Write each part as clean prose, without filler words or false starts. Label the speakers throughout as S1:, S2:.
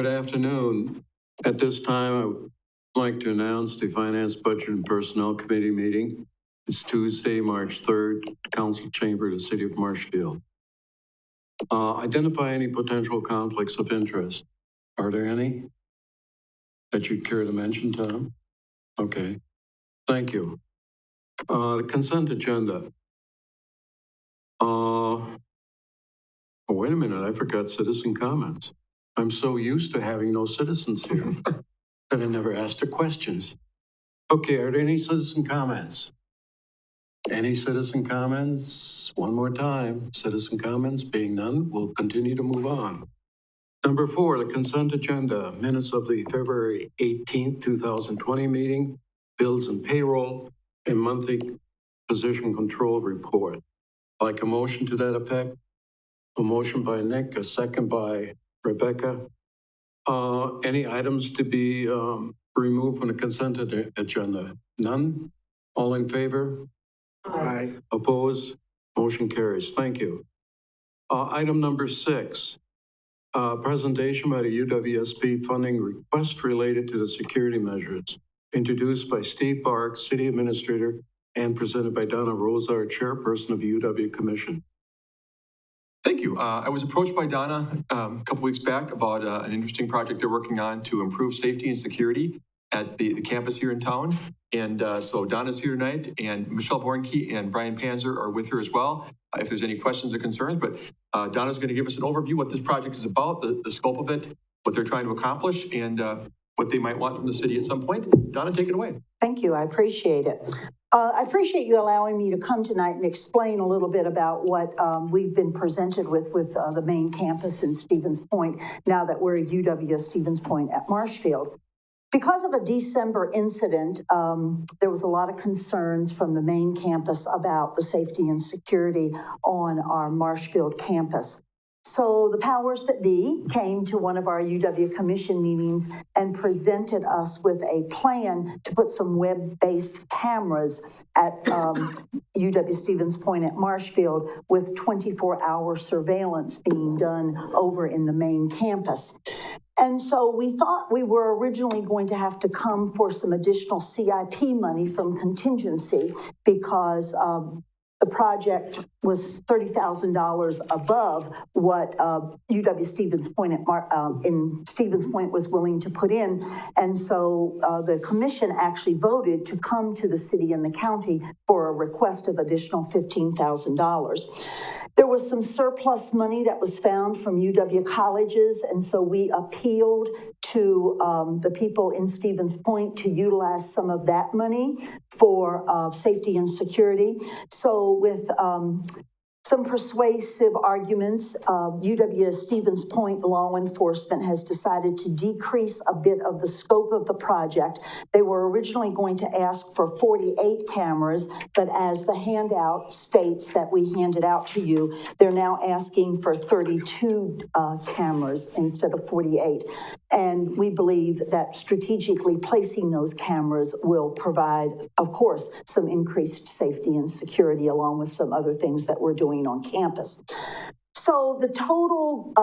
S1: Good afternoon. At this time, I would like to announce the Finance, Budget, and Personnel Committee meeting. It's Tuesday, March 3rd, Council Chamber of the City of Marshfield. Identify any potential conflicts of interest. Are there any that you'd care to mention, Tom? Okay, thank you. The consent agenda. Oh, wait a minute, I forgot citizen comments. I'm so used to having no citizens here that I never asked the questions. Okay, are there any citizen comments? Any citizen comments? One more time. Citizen comments being none, we'll continue to move on. Number 4, the consent agenda, minutes of the February 18th, 2020 meeting, bills and payroll, and monthly position control report. Like a motion to that effect? A motion by Nick, a second by Rebecca. Any items to be removed from the consent agenda? None? All in favor?
S2: Aye.
S1: Opposed? Motion carries. Thank you. Item number 6, presentation by the UWSP funding request related to the security measures, introduced by Steve Bark, City Administrator, and presented by Donna Rosar, Chairperson of the UW Commission.
S2: Thank you. I was approached by Donna a couple weeks back about an interesting project they're working on to improve safety and security at the campus here in town. And so Donna's here tonight, and Michelle Bornke and Brian Panzer are with her as well, if there's any questions or concerns. But Donna's going to give us an overview what this project is about, the scope of it, what they're trying to accomplish, and what they might want from the city at some point. Donna, take it away.
S3: Thank you. I appreciate it. I appreciate you allowing me to come tonight and explain a little bit about what we've been presented with the main campus in Stevens Point, now that we're at UW Stevens Point at Marshfield. Because of a December incident, there was a lot of concerns from the main campus about the safety and security on our Marshfield campus. So the powers that be came to one of our UW Commission meetings and presented us with a plan to put some web-based cameras at UW Stevens Point at Marshfield, with 24-hour surveillance being done over in the main campus. And so we thought we were originally going to have to come for some additional CIP money from contingency, because the project was $30,000 above what UW Stevens Point in Stevens Point was willing to put in. And so the commission actually voted to come to the city and the county for a request of additional $15,000. There was some surplus money that was found from UW colleges, and so we appealed to the people in Stevens Point to utilize some of that money for safety and security. So with some persuasive arguments, UW Stevens Point law enforcement has decided to decrease a bit of the scope of the project. They were originally going to ask for 48 cameras, but as the handout states that we handed out to you, they're now asking for 32 cameras instead of 48. And we believe that strategically placing those cameras will provide, of course, some increased safety and security, along with some other things that we're doing on campus. So the total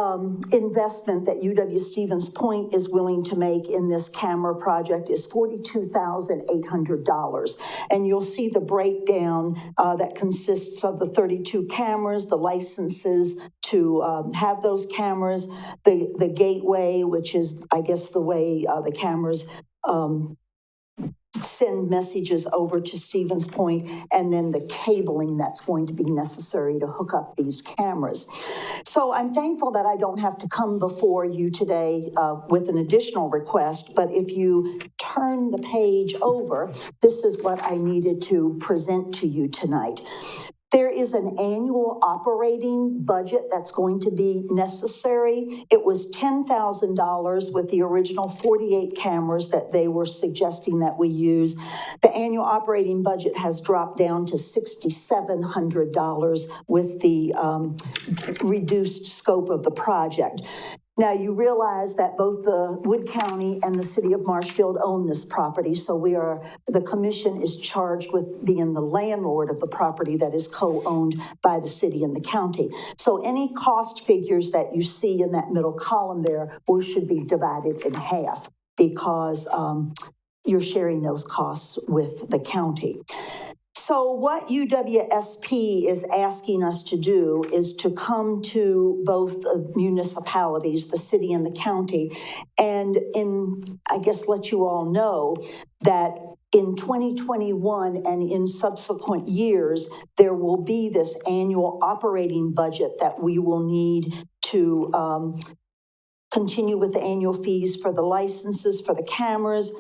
S3: investment that UW Stevens Point is willing to make in this camera project is $42,800. And you'll see the breakdown that consists of the 32 cameras, the licenses to have those cameras, the gateway, which is, I guess, the way the cameras send messages over to Stevens Point, and then the cabling that's going to be necessary to hook up these cameras. So I'm thankful that I don't have to come before you today with an additional request, but if you turn the page over, this is what I needed to present to you tonight. There is an annual operating budget that's going to be necessary. It was $10,000 with the original 48 cameras that they were suggesting that we use. The annual operating budget has dropped down to $6,700 with the reduced scope of the project. Now, you realize that both the Wood County and the city of Marshfield own this property, so the commission is charged with being the landlord of the property that is co-owned by the city and the county. So any cost figures that you see in that middle column there should be divided in half because you're sharing those costs with the county. So what UWSP is asking us to do is to come to both municipalities, the city and the county, and I guess let you all know that in 2021 and in subsequent years, there will be this annual operating budget that we will need to continue with the annual fees for the licenses for the cameras,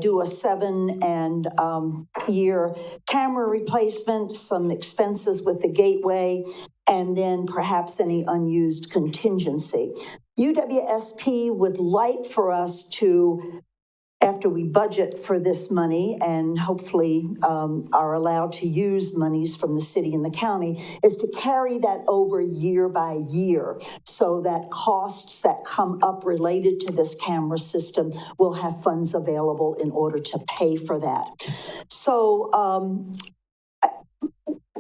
S3: do a 7-year camera replacement, some expenses with the gateway, and then perhaps any unused contingency. UWSP would like for us to, after we budget for this money and hopefully are allowed to use monies from the city and the county, is to carry that over year by year so that costs that come up related to this camera system will have funds available in order to pay for that. So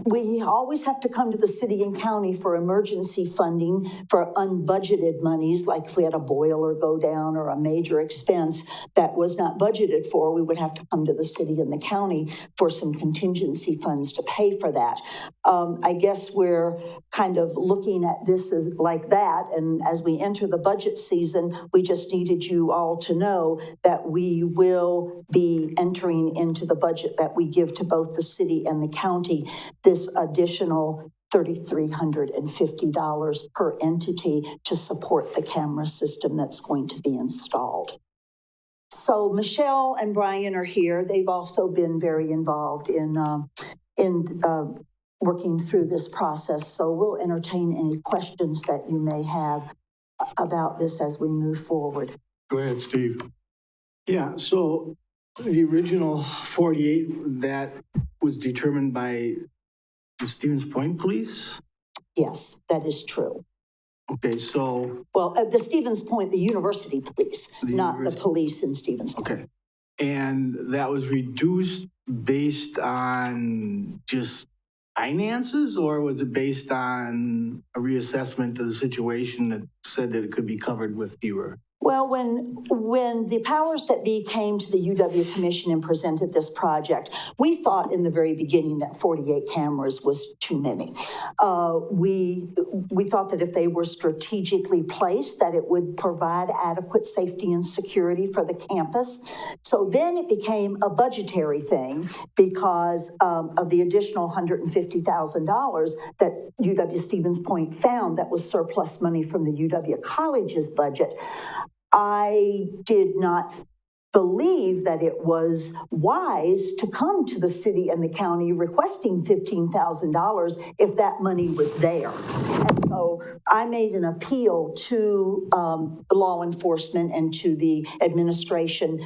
S3: we always have to come to the city and county for emergency funding for unbudgeted monies, like if we had a boiler go down or a major expense that was not budgeted for, we would have to come to the city and the county for some contingency funds to pay for that. I guess we're kind of looking at this as like that, and as we enter the budget season, we just needed you all to know that we will be entering into the budget that we give to both the city and the county this additional $3,350 per entity to support the camera system that's going to be installed. So Michelle and Brian are here. They've also been very involved in working through this process. So we'll entertain any questions that you may have about this as we move forward.
S1: Go ahead, Steve.
S4: Yeah, so the original 48 that was determined by the Stevens Point Police?
S3: Yes, that is true.
S4: Okay, so...
S3: Well, the Stevens Point, the university police, not the police in Stevens Point.
S4: Okay, and that was reduced based on just finances, or was it based on a reassessment of the situation that said that it could be covered with fewer?
S3: Well, when the powers that be came to the UW Commission and presented this project, we thought in the very beginning that 48 cameras was too many. We thought that if they were strategically placed, that it would provide adequate safety and security for the campus. So then it became a budgetary thing because of the additional $150,000 that UW Stevens Point found that was surplus money from the UW College's budget. I did not believe that it was wise to come to the city and the county requesting $15,000 if that money was there. And so I made an appeal to law enforcement and to the administration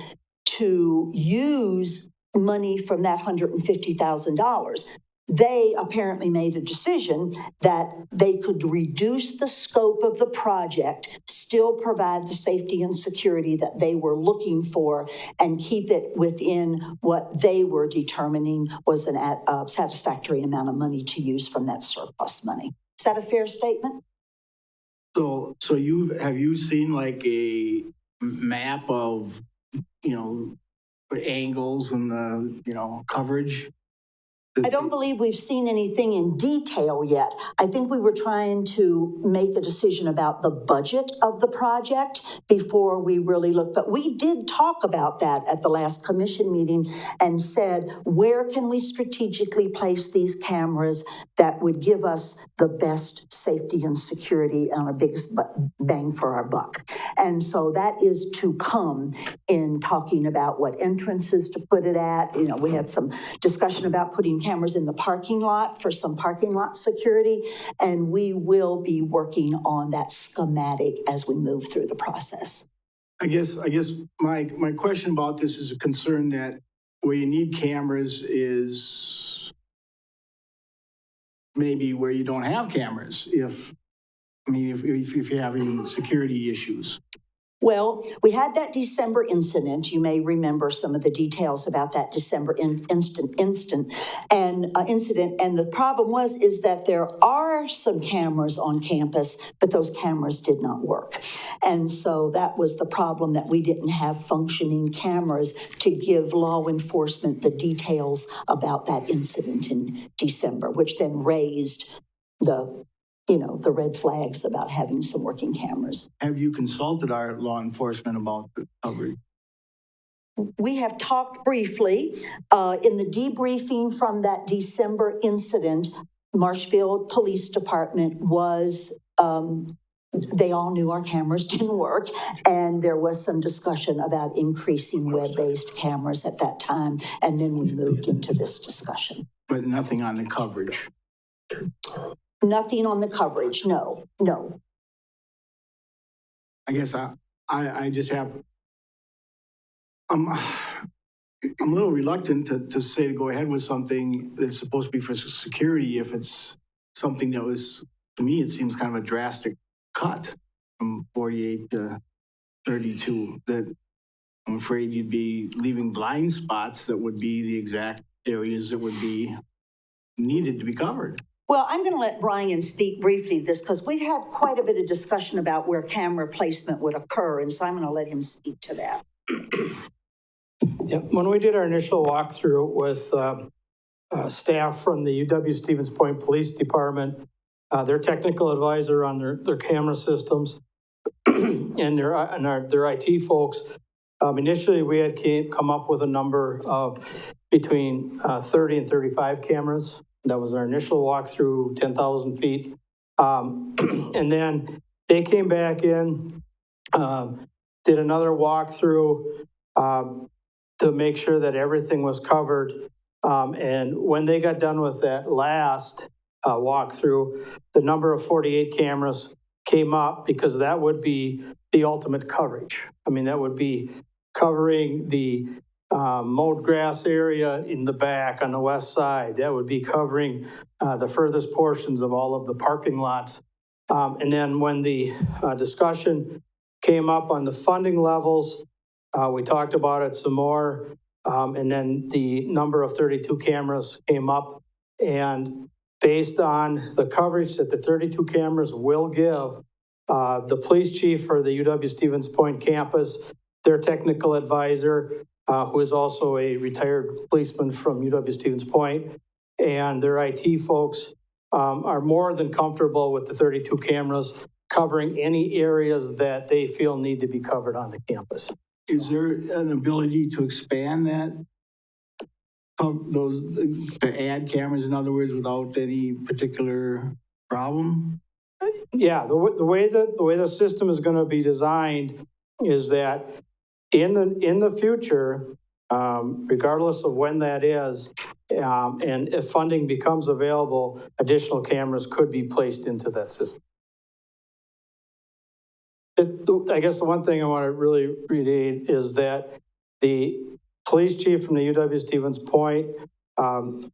S3: to use money from that $150,000. They apparently made a decision that they could reduce the scope of the project, still provide the safety and security that they were looking for, and keep it within what they were determining was a satisfactory amount of money to use from that surplus money. Is that a fair statement?
S4: So have you seen like a map of, the angles and the, coverage?
S3: I don't believe we've seen anything in detail yet. I think we were trying to make a decision about the budget of the project before we really looked. But we did talk about that at the last commission meeting and said, where can we strategically place these cameras that would give us the best safety and security and our biggest bang for our buck? And so that is to come in talking about what entrances to put it at. We had some discussion about putting cameras in the parking lot for some parking lot security, and we will be working on that schematic as we move through the process.
S4: I guess my question about this is a concern that where you need cameras is maybe where you don't have cameras. If I mean, if you're having security issues.
S3: Well, we had that December incident. You may remember some of the details about that December incident. And the problem is that there are some cameras on campus, but those cameras did not work. And so that was the problem, that we didn't have functioning cameras to give law enforcement the details about that incident in December, which then raised the red flags about having some working cameras.
S4: Have you consulted our law enforcement about the coverage?
S3: We have talked briefly in the debriefing from that December incident. Marshfield Police Department was, they all knew our cameras didn't work, and there was some discussion about increasing web-based cameras at that time, and then we moved into this discussion.
S4: But nothing on the coverage?
S3: Nothing on the coverage, no.
S4: I guess I just have, I'm a little reluctant to say to go ahead with something that's supposed to be for security if it's something that was, to me, it seems kind of a drastic cut from 48 to 32, that I'm afraid you'd be leaving blind spots that would be the exact areas that would be needed to be covered.
S3: Well, I'm going to let Brian speak briefly to this because we've had quite a bit of discussion about where camera placement would occur, and so I'm going to let him speak to that.
S5: Yeah, when we did our initial walkthrough with staff from the UW Stevens Point Police Department, their technical advisor on their camera systems, and their IT folks, initially we had come up with a number of between 30 and 35 cameras. That was our initial walkthrough, 10,000 feet. And then they came back in, did another walkthrough to make sure that everything was covered. And when they got done with that last walkthrough, the number of 48 cameras came up because that would be the ultimate coverage. I mean, that would be covering the mowed grass area in the back on the west side. That would be covering the furthest portions of all of the parking lots. And then when the discussion came up on the funding levels, we talked about it some more. And then the number of 32 cameras came up. And based on the coverage that the 32 cameras will give, the police chief for the UW Stevens Point campus, their technical advisor, who is also a retired policeman from UW Stevens Point, and their IT folks are more than comfortable with the 32 cameras covering any areas that they feel need to be covered on the campus.
S4: Is there an ability to expand that, to add cameras, in other words, without any particular problem?
S5: Yeah, the way the system is going to be designed is that in the future, regardless of when that is, and if funding becomes available, additional cameras could be placed into that system. I guess the one thing I want to really reiterate is that the police chief from the UW Stevens Point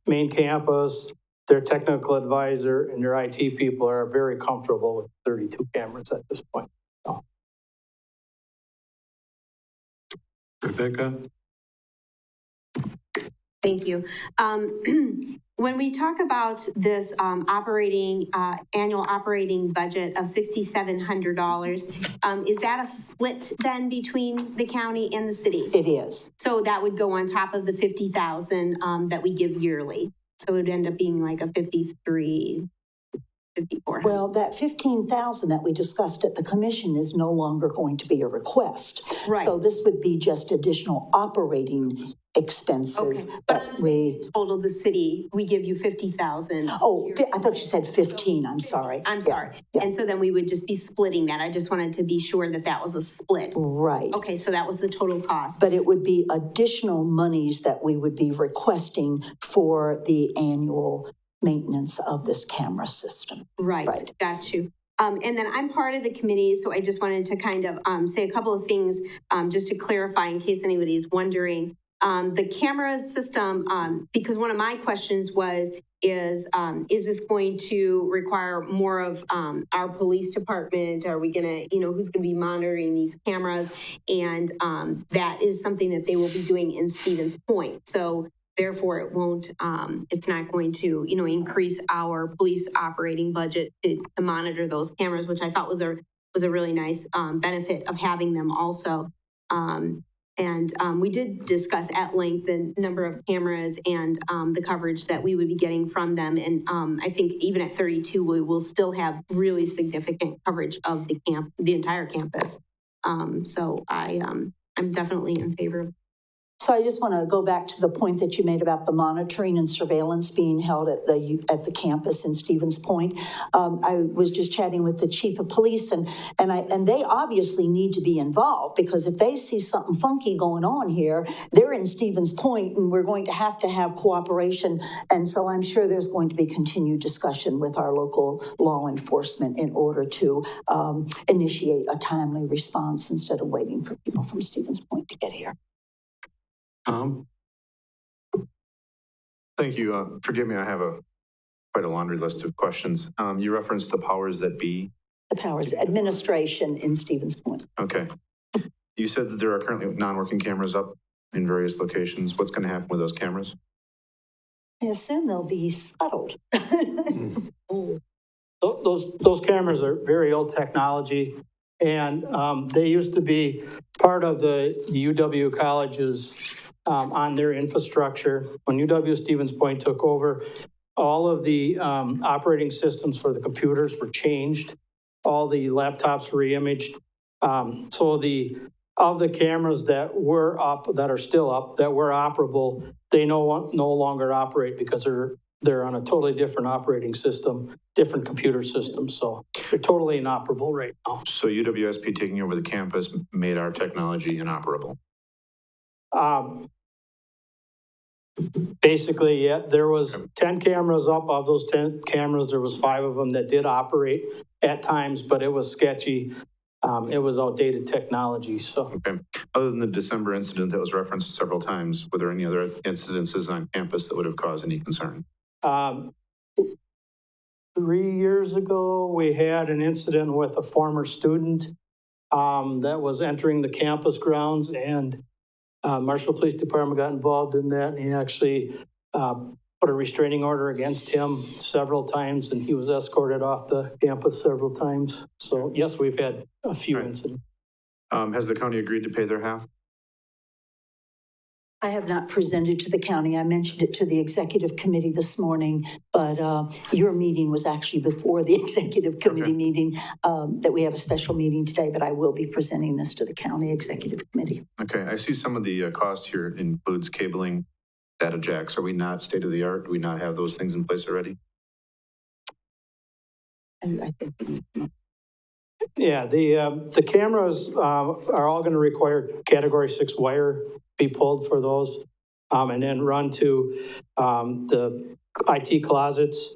S5: main campus, their technical advisor, and their IT people are very comfortable with 32 cameras at this point. So.
S1: Rebecca?
S6: Thank you. When we talk about this annual operating budget of $6,700, is that a split then between the county and the city?
S3: It is.
S6: So that would go on top of the $50,000 that we give yearly. So it would end up being like a 53, 54.
S3: Well, that $15,000 that we discussed at the commission is no longer going to be a request.
S6: Right.
S3: So this would be just additional operating expenses.
S6: Okay, but I'm saying total the city, we give you 50,000.
S3: Oh, I thought you said 15. I'm sorry.
S6: I'm sorry.
S3: Yeah.
S6: And so then we would just be splitting that. I just wanted to be sure that that was a split.
S3: Right.
S6: Okay, so that was the total cost.
S3: But it would be additional monies that we would be requesting for the annual maintenance of this camera system.
S6: Right. Got you. And then I'm part of the committee, so I just wanted to kind of say a couple of things just to clarify in case anybody's wondering. The camera system, because one of my questions was, is this going to require more of our police department? Are we gonna, who's gonna be monitoring these cameras? And that is something that they will be doing in Stevens Point. So therefore it won't, it's not going to, increase our police operating budget to monitor those cameras, which I thought was a really nice benefit of having them also. And we did discuss at length the number of cameras and the coverage that we would be getting from them. And I think even at 32, we will still have really significant coverage of the entire campus. So I'm definitely in favor of.
S3: So I just want to go back to the point that you made about the monitoring and surveillance being held at the campus in Stevens Point. I was just chatting with the chief of police, and they obviously need to be involved, because if they see something funky going on here, they're in Stevens Point, and we're going to have cooperation. And so I'm sure there's going to be continued discussion with our local law enforcement in order to initiate a timely response instead of waiting for people from Stevens Point to get here.
S7: Thank you. Forgive me, I have quite a laundry list of questions. You referenced the powers that be.
S3: The powers administration in Stevens Point.
S7: Okay. You said that there are currently non-working cameras up in various locations. What's going to happen with those cameras?
S3: I assume they'll be scuttled.
S5: Those cameras are very old technology, and they used to be part of the UW colleges on their infrastructure. When UW Stevens Point took over, all of the operating systems for the computers were changed. All the laptops were reimaged. So of the cameras that were up, that are still up, that were operable, they no longer operate because they're on a totally different operating system, different computer system. So they're totally inoperable right now.
S7: So UWSP taking over the campus made our technology inoperable. Basically, yeah, there was 10 cameras up. Of those 10 cameras, there was 5 of them that did operate at times, but it was sketchy. It was outdated technology. So, okay. Other than the December incident that was referenced several times, were there any other incidences on campus that would have caused any concern?
S5: 3 years ago, we had an incident with a former student that was entering the campus grounds, and Marshfield Police Department got involved in that. And he actually put a restraining order against him several times, and he was escorted off the campus several times. So yes, we've had a few incidents.
S7: Has the county agreed to pay their half?
S3: I have not presented to the county. I mentioned it to the executive committee this morning, but your meeting was actually before the executive committee meeting, that we have a special meeting today, but I will be presenting this to the county executive committee.
S7: Okay, I see some of the cost here includes cabling, data jacks. Are we not state of the art? Do we not have those things in place already?
S3: And I think
S5: yeah, the cameras are all going to require Category 6 wire be pulled for those, and then run to the IT closets,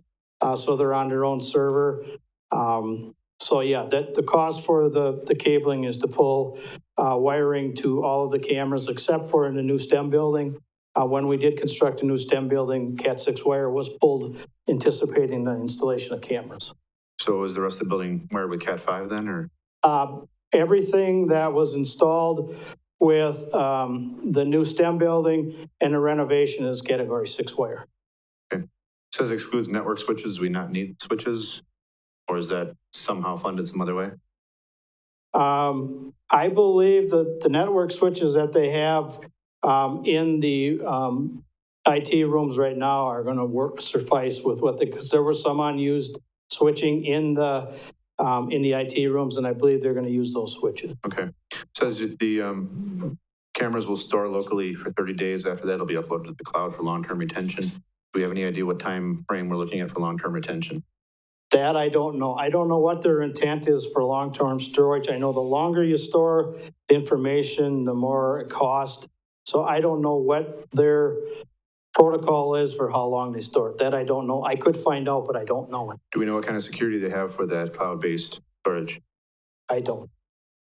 S5: so they're on their own server. So yeah, the cost for the cabling is to pull wiring to all of the cameras except for in the new STEM building. When we did construct a new STEM building, Cat 6 wire was pulled anticipating the installation of cameras.
S7: So is the rest of the building wired with Cat 5 then, or?
S5: Everything that was installed with the new STEM building and the renovation is Category 6 wire.
S7: Okay. It says excludes network switches. Do we not need switches? Or is that somehow funded some other way?
S5: I believe that the network switches that they have in the IT rooms right now are going to suffice with what because there was some unused switching in the IT rooms, and I believe they're going to use those switches.
S7: Okay. It says that the cameras will store locally for 30 days. After that, it'll be uploaded to the cloud for long-term retention. Do we have any idea what time frame we're looking at for long-term retention?
S5: That I don't know. I don't know what their intent is for long-term storage. I know the longer you store the information, the more it costs. So I don't know what their protocol is for how long they store it. That I don't know. I could find out, but I don't know it.
S7: Do we know what kind of security they have for that cloud-based storage?
S5: I don't.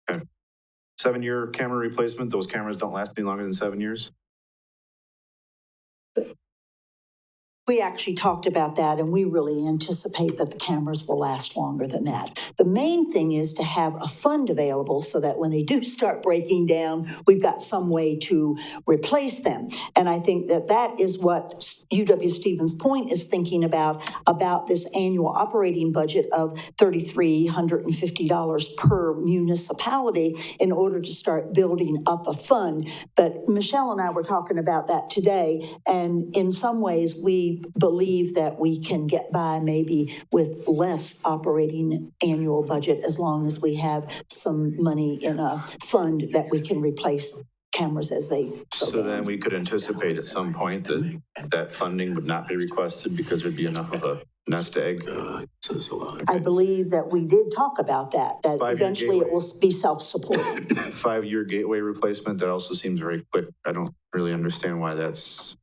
S7: Okay. 7-year camera replacement. Those cameras don't last any longer than 7 years?
S3: We actually talked about that, and we really anticipate that the cameras will last longer than that. The main thing is to have a fund available so that when they do start breaking down, we've got some way to replace them. And I think that that is what UW Stevens Point is thinking about this annual operating budget of $3,350 per municipality in order to start building up a fund. But Michelle and I were talking about that today, and in some ways, we believe that we can get by maybe with less operating annual budget as long as we have some money in a fund that we can replace cameras as they go
S8: So
S3: down.
S8: then we could anticipate at some point that that funding would not be requested because there'd be enough of a nest egg.
S1: Says a lot.
S3: I believe that we did talk about that
S8: Five-year
S3: eventually it
S8: gateway.
S3: will be self-supporting.
S8: 5-year gateway replacement, that also seems very quick. I don't really understand why that's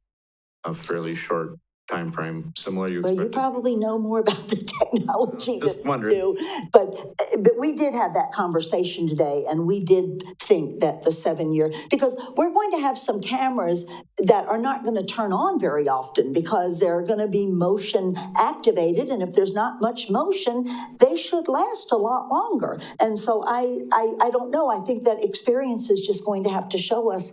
S8: a fairly short time frame. Similar you
S3: Well, you
S8: expected.
S3: probably know more about the technology
S8: Just
S3: than we
S8: wondering.
S3: do. But we did have that conversation today, and we did think that the 7-year, because we're going to have some cameras that are not going to turn on very often because they're going to be motion activated, and if there's not much motion, they should last a lot longer. And so I don't know. I think that experience is just going to have to show us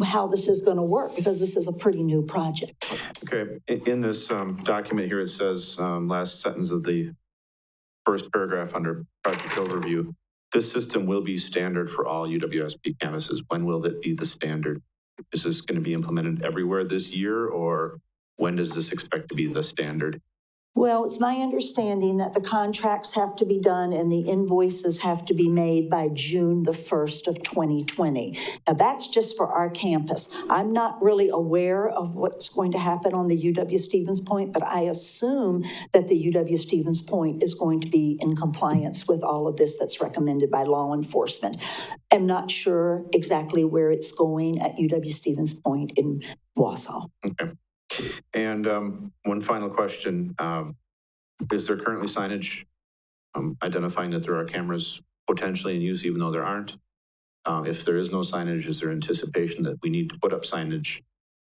S3: how this is going to work, because this is a pretty new project for us.
S8: Okay, in this document here, it says, last sentence of the first paragraph under project overview, this system will be standard for all UWSP campuses. When will it be the standard? Is this going to be implemented everywhere this year, or when does this expect to be the standard?
S3: Well, it's my understanding that the contracts have to be done and the invoices have to be made by June the 1st of 2020. Now, that's just for our campus. I'm not really aware of what's going to happen on the UW Stevens Point, but I assume that the UW Stevens Point is going to be in compliance with all of this that's recommended by law enforcement. I'm not sure exactly where it's going at UW Stevens Point in Wausau.
S8: Okay. And one final question. Is there currently signage identifying that there are cameras potentially in use even though there aren't? If there is no signage, is there anticipation that we need to put up signage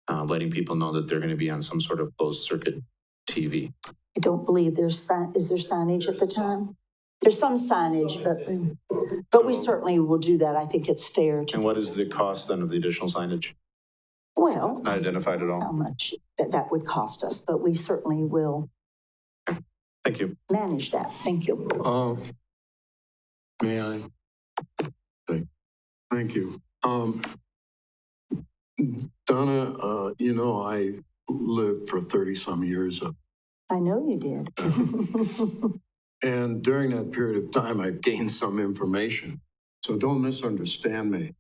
S8: letting people know that they're going to be on some sort of closed circuit TV?
S3: I don't believe is there signage at the time? There's some signage, but we certainly will do that. I think it's fair to.
S8: And what is the cost then of the additional signage?
S3: Well,
S8: Not identified at
S3: how
S8: all?
S3: much that would cost us, but we certainly will
S8: Thank you.
S3: manage that. Thank you.
S1: May I? Thank you. Donna, you know, I lived for 30-some years up.
S3: I know you did.
S1: And during that period of time, I've gained some information. So don't misunderstand me.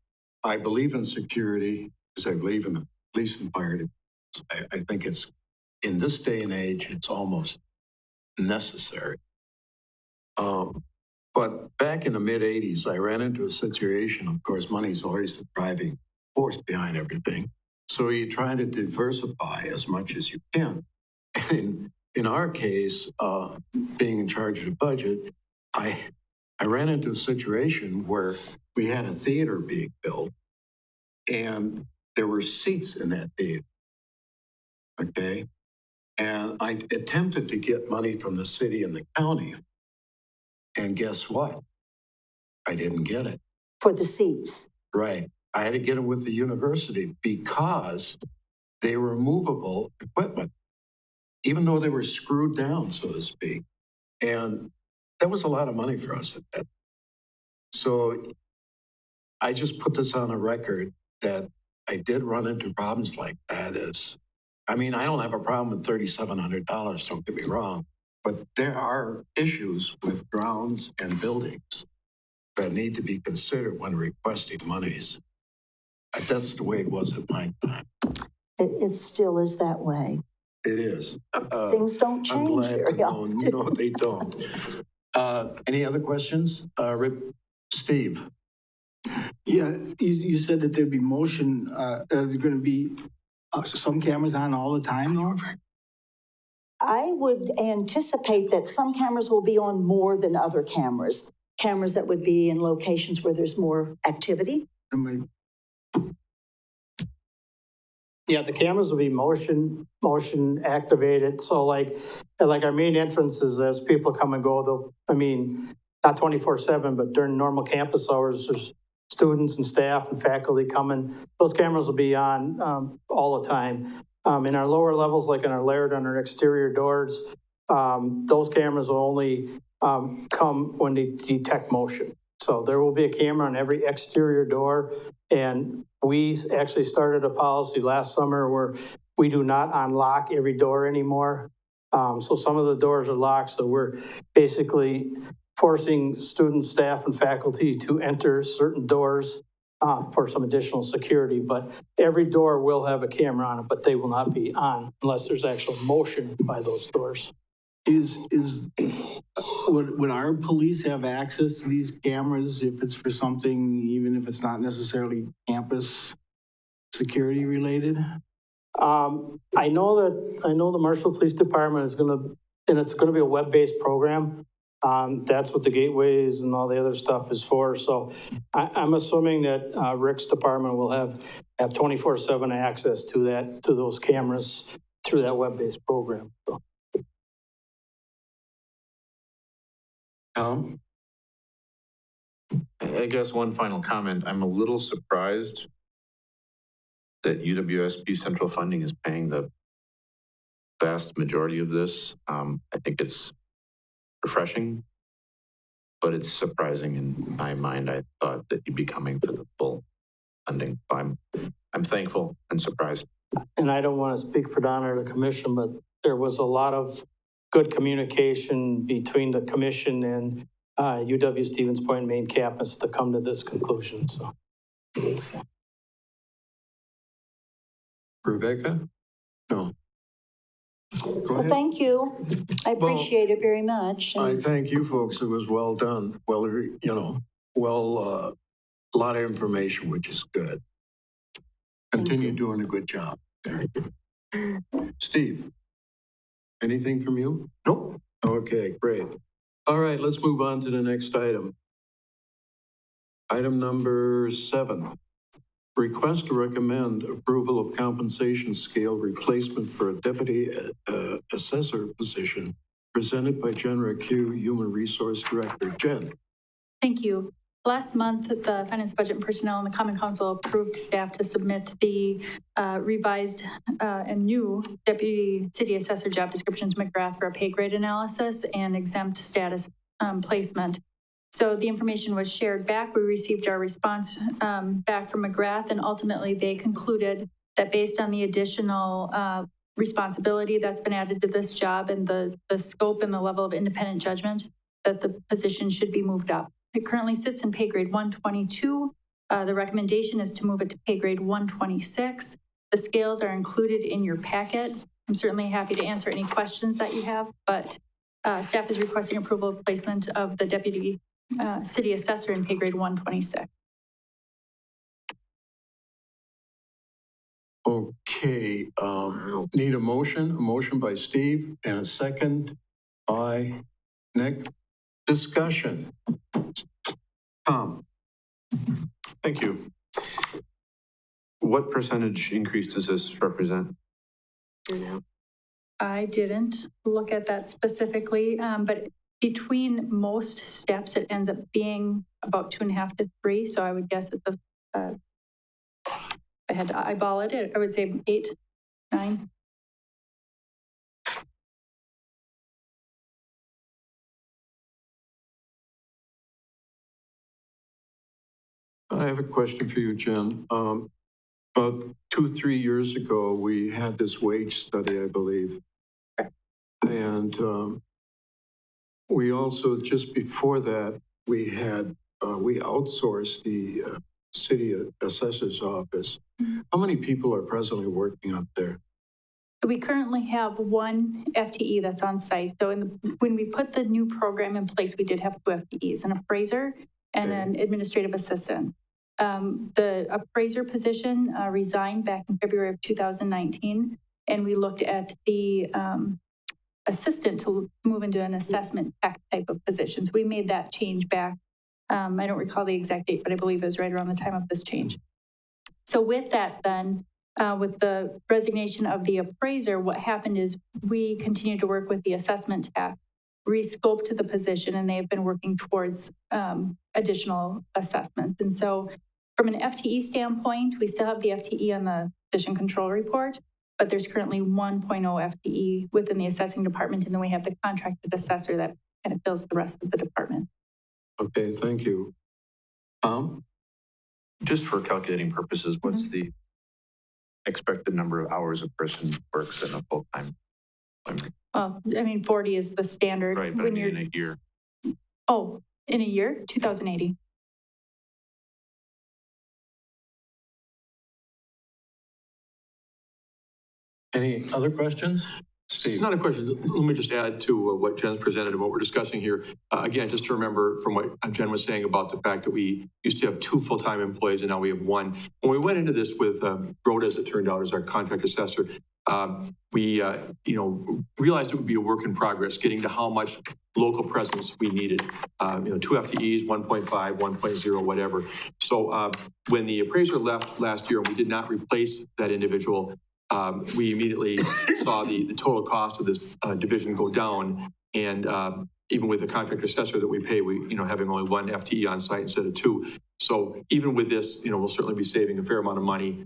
S1: I believe in security, because I believe in the police and fire departments. I think it's, in this day and age, it's almost necessary. But back in the mid-'80s, I ran into a situation, of course, money's always the driving force behind everything. So you try to diversify as much as you can. And in our case, being in charge of the budget, I ran into a situation where we had a theater being built, and there were seats in that theater, okay? And I attempted to get money from the city and the county, and guess what? I didn't get it.
S3: For the seats.
S1: Right. I had to get them with the university because they were movable equipment, even though they were screwed down, so to speak. And that was a lot of money for us at that. So I just put this on a record that I did run into problems like that. I don't have a problem with $3,700, don't get me wrong, but there are issues with grounds and buildings that need to be considered when requesting monies. That's the way it was at my time.
S3: It still is that way.
S1: It is.
S3: Things don't
S1: I'm
S3: change
S1: glad
S3: very often.
S1: No, they don't. Any other questions? Steve?
S4: Yeah, you said that there'd be motion, are there going to be some cameras on all the time though?
S3: I would anticipate that some cameras will be on more than other cameras. Cameras that would be in locations where there's more activity.
S4: Am
S5: Yeah, the cameras will be motion activated. So like our main entrances, as people come and go, not 24/7, but during normal campus hours, there's students and staff and faculty coming. Those cameras will be on all the time. In our lower levels, like in our layered on our exterior doors, those cameras will only come when they detect motion. So there will be a camera on every exterior door. And we actually started a policy last summer where we do not unlock every door anymore. So some of the doors are locked. So we're basically forcing students, staff, and faculty to enter certain doors for some additional security. But every door will have a camera on it, but they will not be on unless there's actual motion by those doors.
S4: Would our police have access to these cameras if it's for something, even if it's not necessarily campus security related?
S5: I know the Marshfield Police Department is it's gonna be a web-based program. That's what the gateways and all the other stuff is for. So I'm assuming that Rick's department will have 24/7 access to those cameras through that web-based program. So.
S8: I guess one final comment. I'm a little surprised that UWSP central funding is paying the vast majority of this. I think it's refreshing, but it's surprising in my mind. I thought that you'd be coming for the full funding. I'm thankful and surprised.
S5: And I don't want to speak for Donna or the commission, but there was a lot of good communication between the commission and UW Stevens Point main campus to come to this conclusion. So,
S1: Rebecca? No. Go
S3: So
S1: ahead.
S3: thank you. I appreciate it very much.
S1: I thank you folks. It was well done. Well, a lot of information, which is good. Continue doing a good job. Steve, anything from you?
S2: Nope.
S1: Okay, great. All right, let's move on to the next item. Item number 7. Request to recommend approval of compensation scale replacement for a Deputy Assessor position presented by Jen Racue, Human Resource Director. Jen.
S9: Thank you. Last month, the Finance, Budget, and Personnel and the Common Council approved staff to submit the revised and new Deputy City Assessor job description to McGrath for a pay grade analysis and exempt status placement. So the information was shared back. We received our response back from McGrath, and ultimately they concluded that based on the additional responsibility that's been added to this job and the scope and the level of independent judgment, that the position should be moved up. It currently sits in pay grade 122. The recommendation is to move it to pay grade 126. The scales are included in your packet. I'm certainly happy to answer any questions that you have, but staff is requesting approval of placement of the Deputy City Assessor in pay grade 126.
S1: Okay, need a motion by Steve and a second by Nick. Discussion. Tom.
S8: Thank you. What percentage increase does this represent?
S9: I didn't look at that specifically, but between most steps, it ends up being about 2.5 to 3. So I would guess it's if I had to eyeball it, I would say 8, 9.
S1: I have a question for you, Jen. About 2-3 years ago, we had this wage study, I believe. And we also, just before that, we outsourced the city assessor's office. How many people are presently working up there?
S9: We currently have 1 FTE that's on site. So when we put the new program in place, we did have 2 FTEs, an appraiser and an administrative assistant. The appraiser position resigned back in February of 2019, and we looked at the assistant to move into an assessment tech type of position. So we made that change back. I don't recall the exact date, but I believe it was right around the time of this change. So with that then, With the resignation of the appraiser, what happened is we continued to work with the assessment staff, rescoped the position, and they've been working towards additional assessments. And so from an FTE standpoint, we still have the FTE on the position control report, but there's currently 1.0 FTE within the assessing department, and then we have the contracted assessor that kind of fills the rest of the department.
S1: Okay, thank you. Tom?
S8: Just for calculating purposes, what's the expected number of hours a person works in a full-time employment?
S9: Well, I mean, 40 is the standard.
S8: Right, but I mean in a year.
S9: Oh, in a year, 2,080.
S1: Any other questions? Steve?
S2: Not a question. Let me just add to what Jen's presented and what we're discussing here. Again, just to remember from what Jen was saying about the fact that we used to have 2 full-time employees and now we have 1. When we went into this with Rhoda, as it turned out, as our contract assessor, we realized it would be a work in progress, getting to how much local presence we needed. 2 FTEs, 1.5, 1.0, whatever. So when the appraiser left last year and we did not replace that individual, we immediately saw the total cost of this division go down. And even with the contract assessor that we pay, having only 1 FTE on site instead of 2. So even with this, we'll certainly be saving a fair amount of money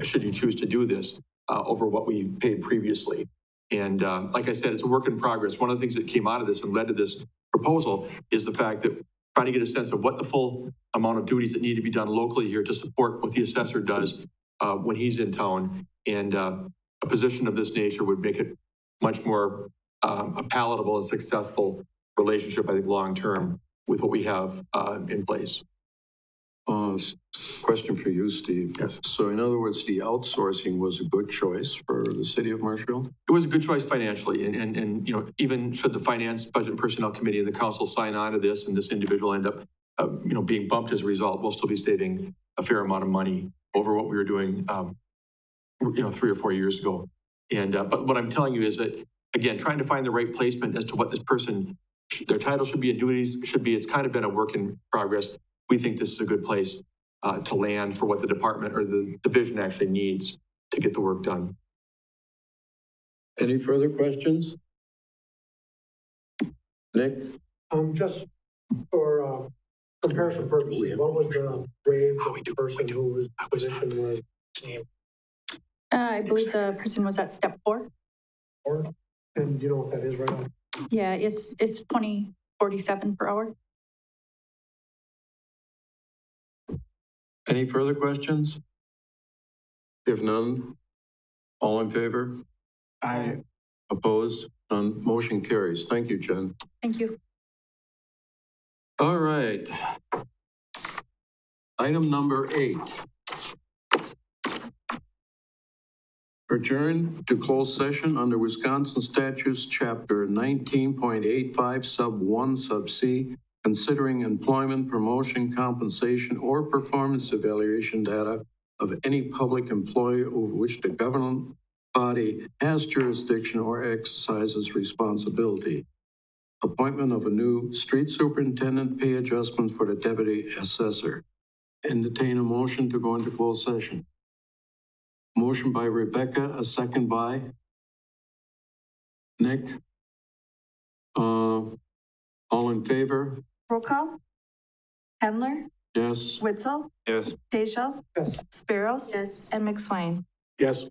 S2: should you choose to do this over what we paid previously. And like I said, it's a work in progress. One of the things that came out of this and led to this proposal is the fact that trying to get a sense of what the full amount of duties that need to be done locally here to support what the assessor does when he's in town. And a position of this nature would make it much more a palatable and successful relationship, I think, long-term with what we have in place.
S1: Question for you, Steve.
S2: Yes.
S1: So in other words, the outsourcing was a good choice for the city of Marshfield?
S2: It was a good choice financially. And even should the Finance, Budget, and Personnel Committee and the council sign on to this and this individual end up, being bumped as a result, we'll still be saving a fair amount of money over what we were doing 3 or 4 years ago. And but what I'm telling you is that, again, trying to find the right placement as to what this person, their title should be and duties should be, it's kind of been a work in progress. We think this is a good place to land for what the department or the division actually needs to get the work done.
S1: Any further questions? Nick?
S10: Just for comparison purposes, what was the grade of the person whose position was named?
S9: I believe the person was at step 4.
S10: Or, and do you know what that is right now?
S9: Yeah, it's 20.47 per hour.
S1: Any further questions? If none, all in favor?
S4: Aye.
S1: Opposed? None. Motion carries. Thank you, Jen.
S9: Thank you.
S1: All right. Item number 8. Adjourn to closed session under Wisconsin Statutes Chapter 19.85 sub 1 sub C, considering employment, promotion, compensation, or performance evaluation data of any public employee over which the governing body has jurisdiction or exercises responsibility. Appointment of a new street superintendent, pay adjustment for the deputy assessor. Entertain a motion to go into closed session. Motion by Rebecca, a second by Nick. All in favor?
S11: Roll call. Handler,
S1: Yes.
S11: Witzel,
S8: Yes.
S11: Tejal,
S10: Yes.
S11: Spiros,
S6: Yes.
S11: and McSwain.
S4: Yes.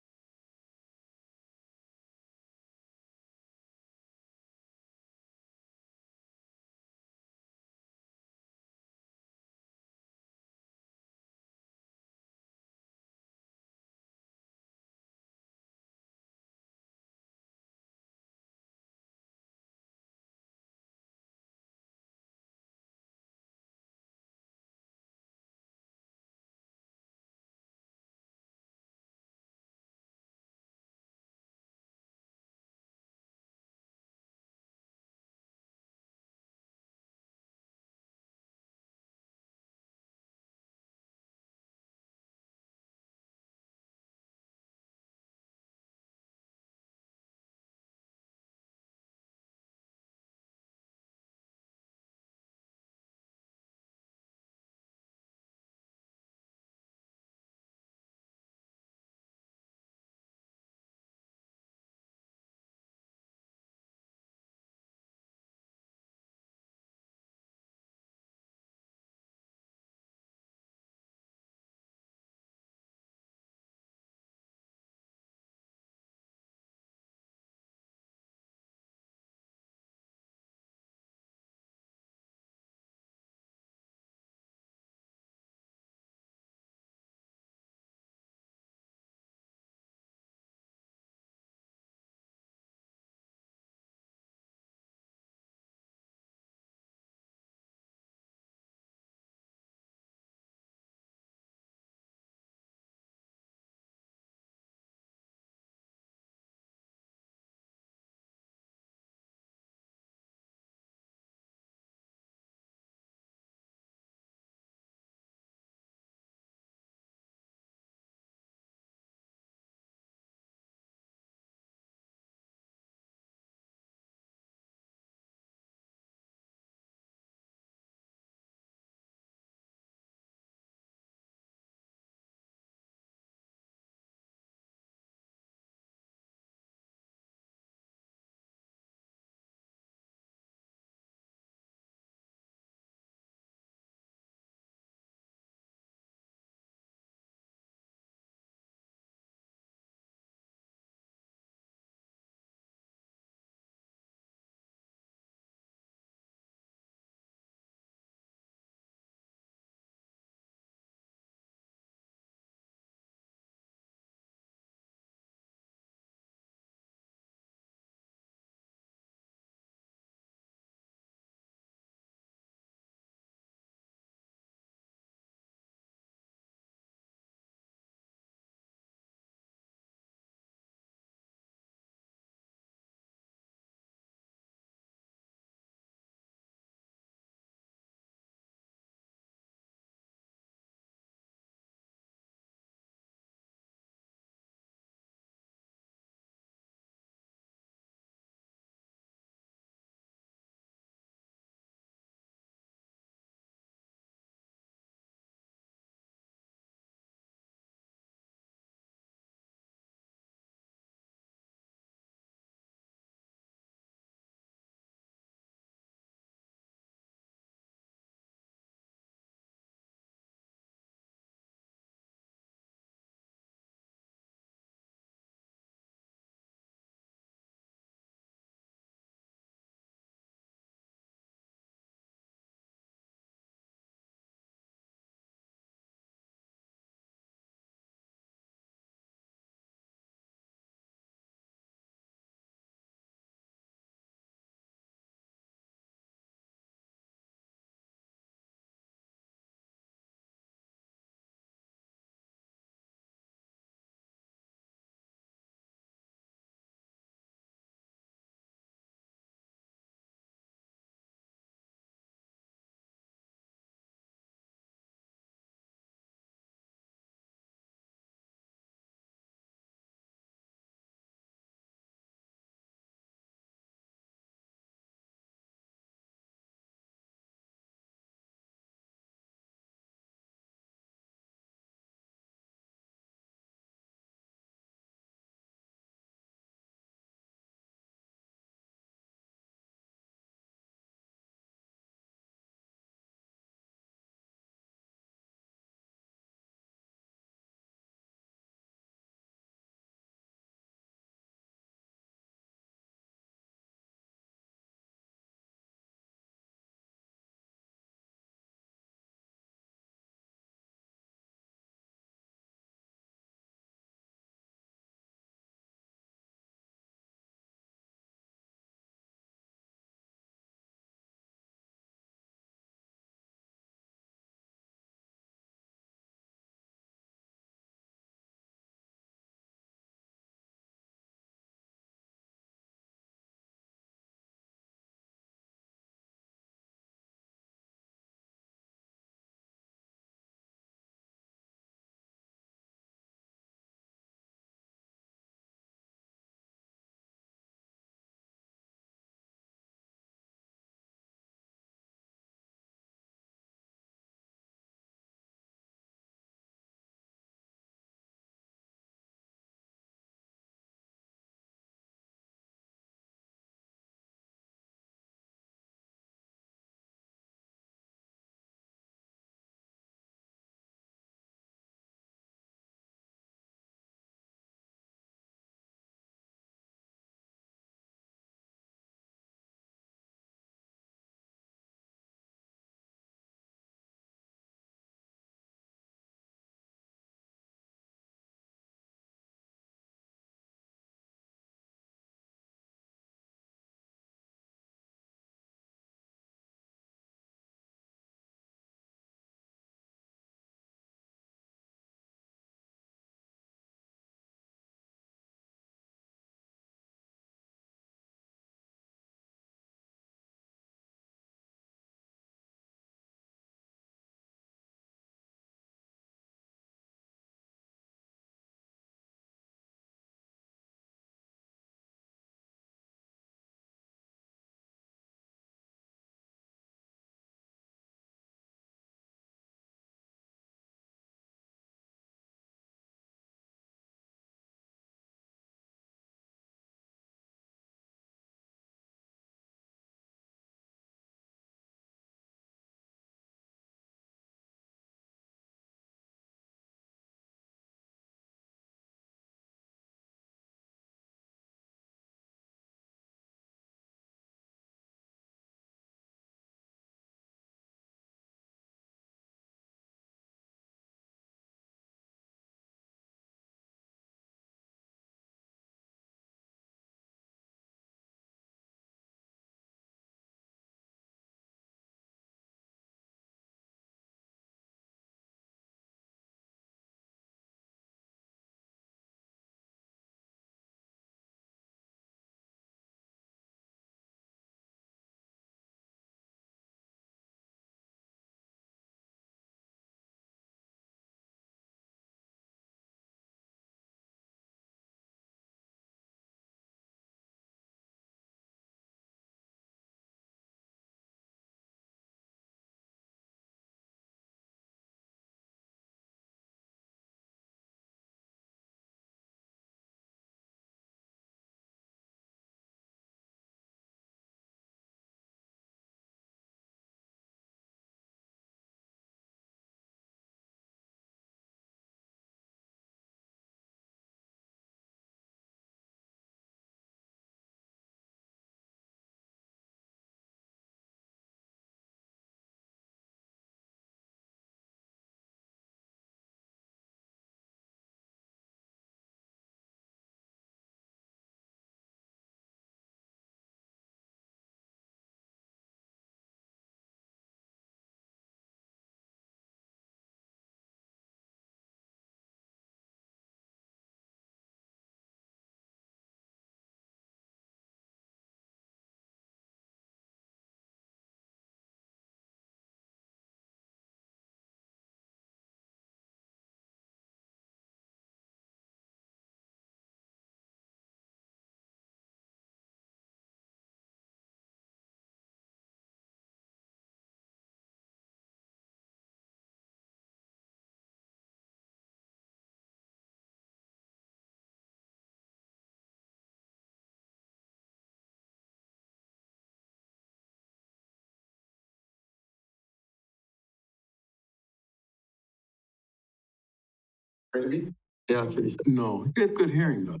S2: Randy? Yeah, that's what he said.
S1: No, you have good hearing, though.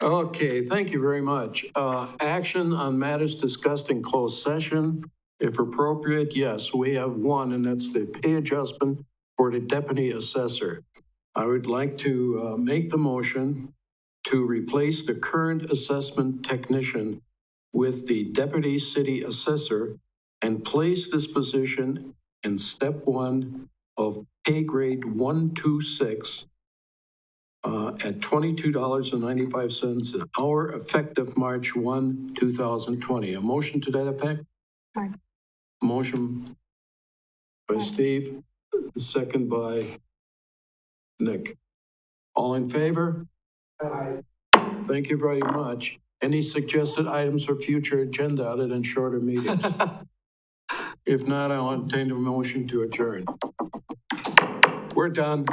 S1: Okay, thank you very much. Action on matters discussed in closed session. If appropriate, yes, we have one, and that's the pay adjustment for the Deputy Assessor. I would like to make the motion to replace the current assessment technician with the Deputy City Assessor and place this position in step 1 of pay grade 126 at $22.95 an hour, effective March 1, 2020. A motion to that effect?
S11: Aye.
S1: Motion by Steve, second by Nick. All in favor? Thank you very much. Any suggested items for future agenda other than shorter meetings? If not, I'll entertain a motion to adjourn. We're done.